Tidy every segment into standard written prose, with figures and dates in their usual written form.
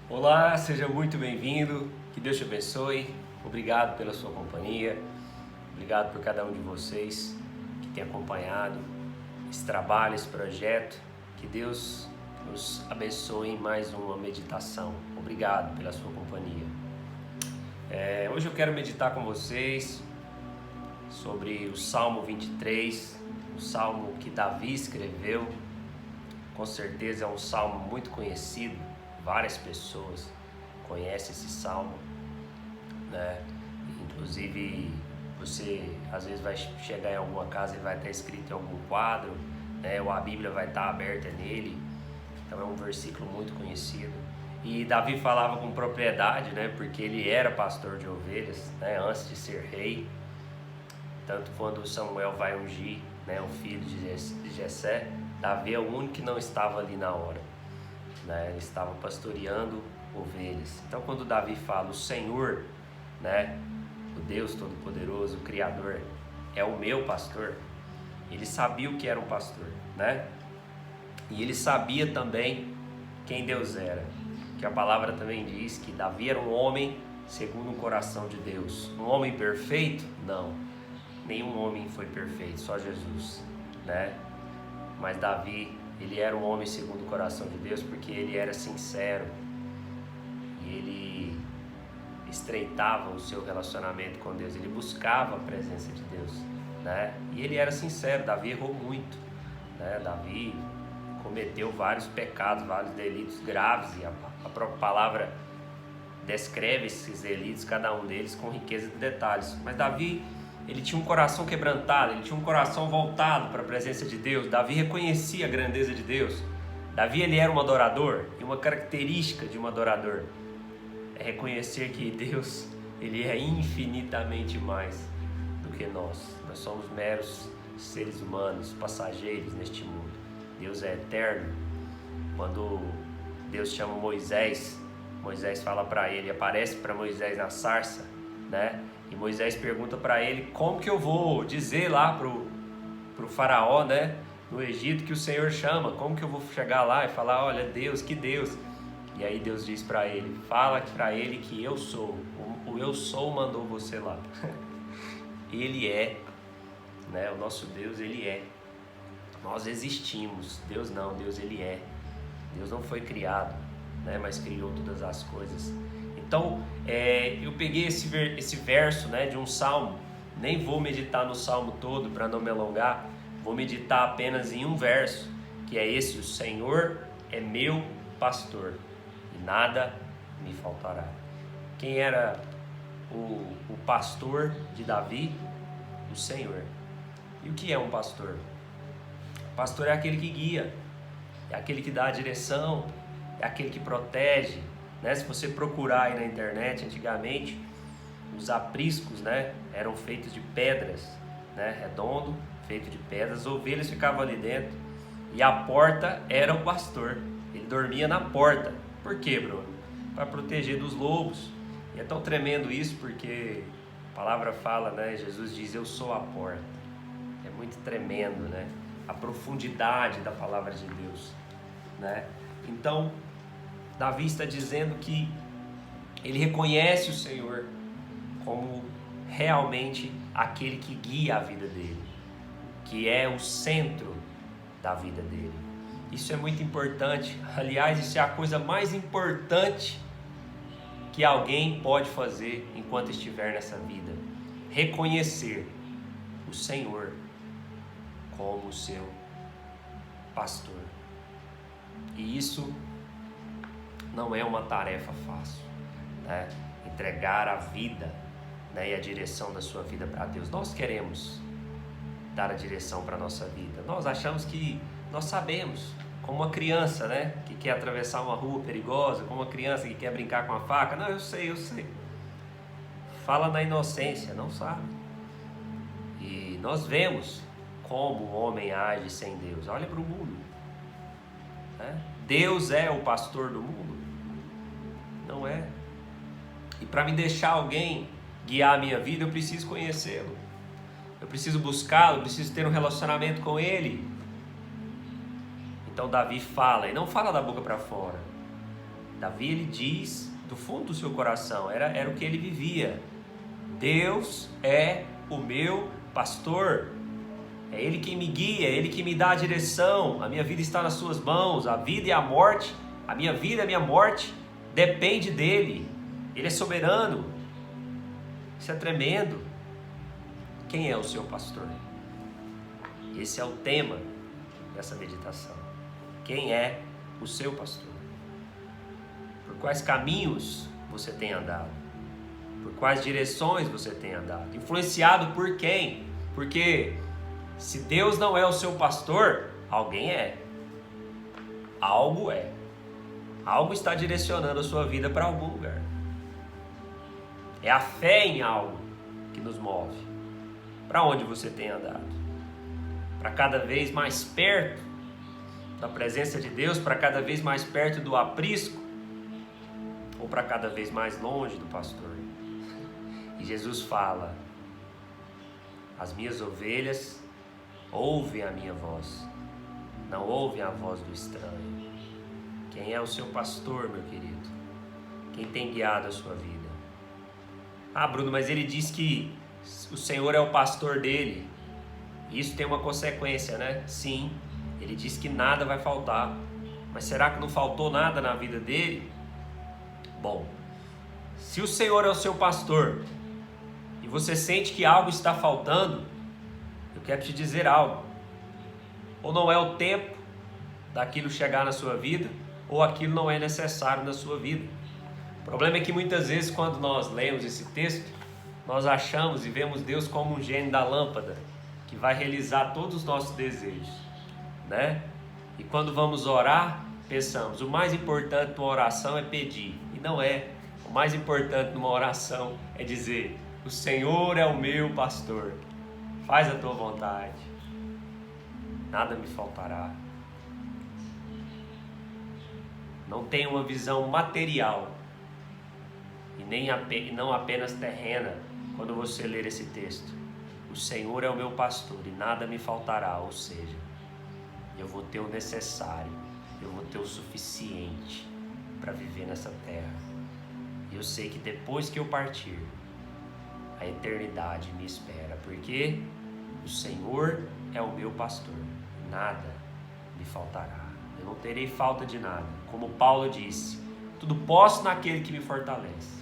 Olá, seja muito bem-vindo, que Deus te abençoe, obrigado pela sua companhia, obrigado por cada um de vocês que tem acompanhado esse trabalho, esse projeto, que Deus nos abençoe em mais uma meditação, obrigado pela sua companhia. Hoje eu quero meditar com vocês sobre o Salmo 23, o Salmo que Davi escreveu, com certeza é um salmo muito conhecido. Várias pessoas conhecem esse salmo, né? Inclusive você às vezes vai chegar em alguma casa e vai estar escrito em algum quadro, né? Ou a Bíblia vai estar aberta nele. Então é um versículo muito conhecido. E Davi falava com propriedade, né? Porque ele era pastor de ovelhas, né? Antes de ser rei. Tanto quando Samuel vai ungir, né? O filho de Jessé, Davi é o único que não estava ali na hora. Ele estava pastoreando ovelhas. Então quando Davi fala o Senhor, né, o Deus Todo-Poderoso, o Criador, é o meu pastor, ele sabia o que era um pastor, né? E ele sabia também quem Deus era, que a palavra também diz que Davi era um homem segundo o coração de Deus. Um homem perfeito? Não, nenhum homem foi perfeito, só Jesus, né? Mas Davi, ele era um homem segundo o coração de Deus porque ele era sincero e ele estreitava o seu relacionamento com Deus, ele buscava a presença de Deus, né? E ele era sincero. Davi errou muito, né? Davi cometeu vários pecados, vários delitos graves e a própria palavra descreve esses delitos, cada um deles com riqueza de detalhes. Mas Davi, ele tinha um coração quebrantado, ele tinha um coração voltado para a presença de Deus. Davi reconhecia a grandeza de Deus. Davi, ele era um adorador, e uma característica de um adorador é reconhecer que Deus, ele é infinitamente mais do que nós. Nós somos meros seres humanos, passageiros neste mundo. Deus é eterno. Quando Deus chama Moisés, Moisés fala para ele, aparece para Moisés na sarça, né? E Moisés pergunta para ele, como que eu vou dizer lá pro faraó, né, no Egito, que o Senhor chama? Como que eu vou chegar lá e falar, olha Deus, que Deus? E aí Deus diz para ele, fala para ele que eu sou, o eu sou mandou você lá. Ele é, né, o nosso Deus, ele é. Nós existimos, Deus não, Deus ele é. Deus não foi criado, né, mas criou todas as coisas. Então, eu peguei esse verso, né, de um salmo, nem vou meditar no salmo todo para não me alongar, vou meditar apenas em um verso, que é esse: o Senhor é meu pastor e nada me faltará. Quem era o pastor de Davi? O Senhor. E o que é um pastor? O pastor é aquele que guia, é aquele que dá a direção, é aquele que protege, né? Se você procurar aí na internet, antigamente os apriscos, né, eram feitos de pedras, né, redondo, feito de pedras. As ovelhas ficavam ali dentro e a porta era o pastor, ele dormia na porta. Por quê, Bruno? Para proteger dos lobos. E é tão tremendo isso porque a palavra fala, né, Jesus diz, eu sou a porta. É muito tremendo, né, a profundidade da palavra de Deus, né? Então Davi está dizendo que ele reconhece o Senhor como realmente aquele que guia a vida dele, que é o centro da vida dele. Isso é muito importante. Aliás, isso é a coisa mais importante que alguém pode fazer enquanto estiver nessa vida. Reconhecer o Senhor como o seu pastor. E isso não é uma tarefa fácil, né? Entregar a vida, né, e a direção da sua vida para Deus. Nós queremos dar a direção para a nossa vida. Nós achamos que nós sabemos, como uma criança, né, que quer atravessar uma rua perigosa, como uma criança que quer brincar com a faca. Não, eu sei. Fala na inocência, não sabe. E nós vemos como o homem age sem Deus. Olha para o mundo, né? Deus é o pastor do mundo? Não é. E para me deixar alguém guiar a minha vida, eu preciso conhecê-lo. Eu preciso buscá-lo, eu preciso ter um relacionamento com ele. Então Davi fala, e não fala da boca para fora. Davi, ele diz do fundo do seu coração, era o que ele vivia. Deus é o meu pastor. É Ele quem me guia, é Ele que me dá a direção. A minha vida está nas suas mãos. A vida e a morte, a minha vida e a minha morte depende dEle. Ele é soberano. Isso é tremendo. Quem é o seu pastor? Esse é o tema dessa meditação. Quem é o seu pastor? Por quais caminhos você tem andado? Por quais direções você tem andado? Influenciado por quem? Porque se Deus não é o seu pastor, alguém é. Algo é. Algo está direcionando a sua vida para algum lugar. É a fé em algo que nos move. Para onde você tem andado? Para cada vez mais perto da presença de Deus, para cada vez mais perto do aprisco, ou para cada vez mais longe do pastor? E Jesus fala: as minhas ovelhas ouvem a minha voz, não ouvem a voz do estranho. Quem é o seu pastor, meu querido? Quem tem guiado a sua vida? Ah, Bruno, mas ele diz que o Senhor é o pastor dele. Isso tem uma consequência, né? Sim, ele diz que nada vai faltar. Mas será que não faltou nada na vida dele? Bom, se o Senhor é o seu pastor e você sente que algo está faltando, eu quero te dizer algo. Ou não é o tempo daquilo chegar na sua vida, ou aquilo não é necessário na sua vida. O problema é que muitas vezes quando nós lemos esse texto, nós achamos e vemos Deus como um gênio da lâmpada, que vai realizar todos os nossos desejos, né? E quando vamos orar, pensamos, o mais importante numa oração é pedir. E não é. O mais importante numa oração é dizer: o Senhor é o meu pastor, faz a tua vontade, nada me faltará. Não tenha uma visão material e não apenas terrena quando você ler esse texto. O Senhor é o meu pastor e nada me faltará, ou seja, eu vou ter o necessário, eu vou ter o suficiente para viver nessa terra. E eu sei que depois que eu partir, a eternidade me espera, porque o Senhor é o meu pastor, nada me faltará. Eu não terei falta de nada. Como Paulo disse, tudo posso naquele que me fortalece.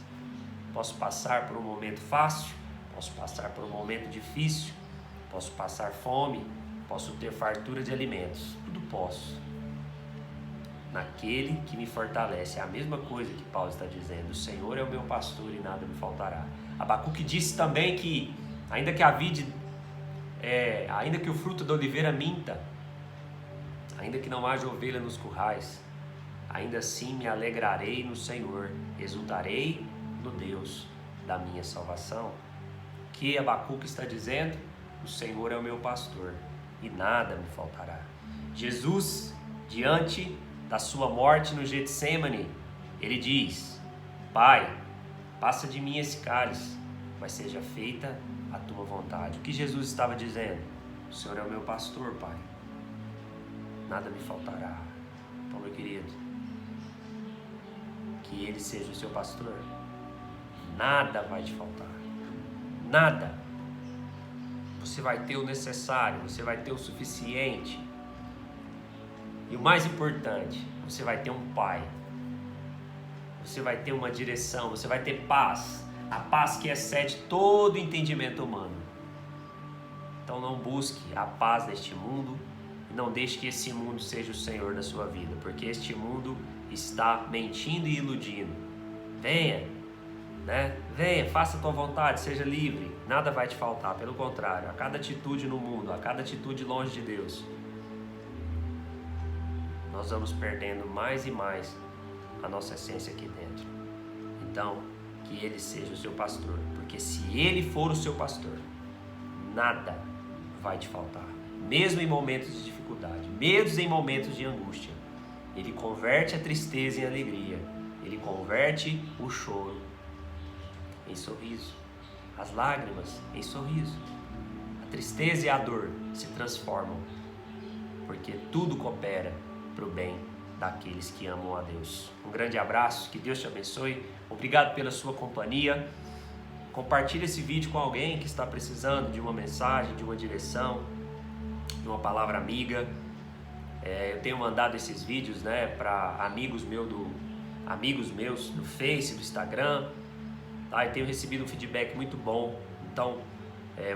Posso passar por um momento fácil, posso passar por um momento difícil, posso passar fome, posso ter fartura de alimentos, tudo posso naquele que me fortalece. É a mesma coisa que Paulo está dizendo: o Senhor é o meu pastor e nada me faltará. Abacuque disse também que ainda que a vide, ainda que o fruto da oliveira minta, ainda que não haja ovelha nos currais, ainda assim me alegrarei no Senhor, exultarei no Deus da minha salvação. Que Abacuque está dizendo? O Senhor é o meu pastor e nada me faltará. Jesus, diante da sua morte no Getsemane, ele diz: Pai, passa de mim esse cálice, mas seja feita a tua vontade. O que Jesus estava dizendo? O Senhor é o meu pastor, Pai, nada me faltará. Então, meu querido, que Ele seja o seu pastor, nada vai te faltar, nada. Você vai ter o necessário, você vai ter o suficiente. E o mais importante, você vai ter um Pai, você vai ter uma direção, você vai ter paz, a paz que excede todo entendimento humano. Então não busque a paz deste mundo e não deixe que esse mundo seja o Senhor da sua vida, porque este mundo está mentindo e iludindo. Venha, né? Venha, faça a tua vontade, seja livre, nada vai te faltar. Pelo contrário, a cada atitude no mundo, a cada atitude longe de Deus, nós vamos perdendo mais e mais a nossa essência aqui dentro. Então, que Ele seja o seu pastor, porque se Ele for o seu pastor, nada vai te faltar. Mesmo em momentos de dificuldade, mesmo em momentos de angústia, Ele converte a tristeza em alegria, Ele converte o choro em sorriso, as lágrimas em sorriso. A tristeza e a dor se transformam, porque tudo coopera para o bem daqueles que amam a Deus. Um grande abraço, que Deus te abençoe. Obrigado pela sua companhia. Compartilhe esse vídeo com alguém que está precisando de uma mensagem, de uma direção, de uma palavra amiga. Eu tenho mandado esses vídeos, né, para amigos meus do Face, do Instagram, tá? E tenho recebido um feedback muito bom. Então,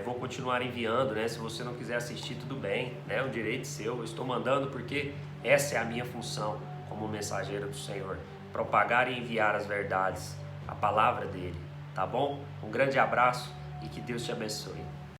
vou continuar enviando, né? Se você não quiser assistir, tudo bem, né? É um direito seu. Eu estou mandando porque essa é a minha função como mensageiro do Senhor: propagar e enviar as verdades, a palavra dele, tá bom? Um grande abraço e que Deus te abençoe.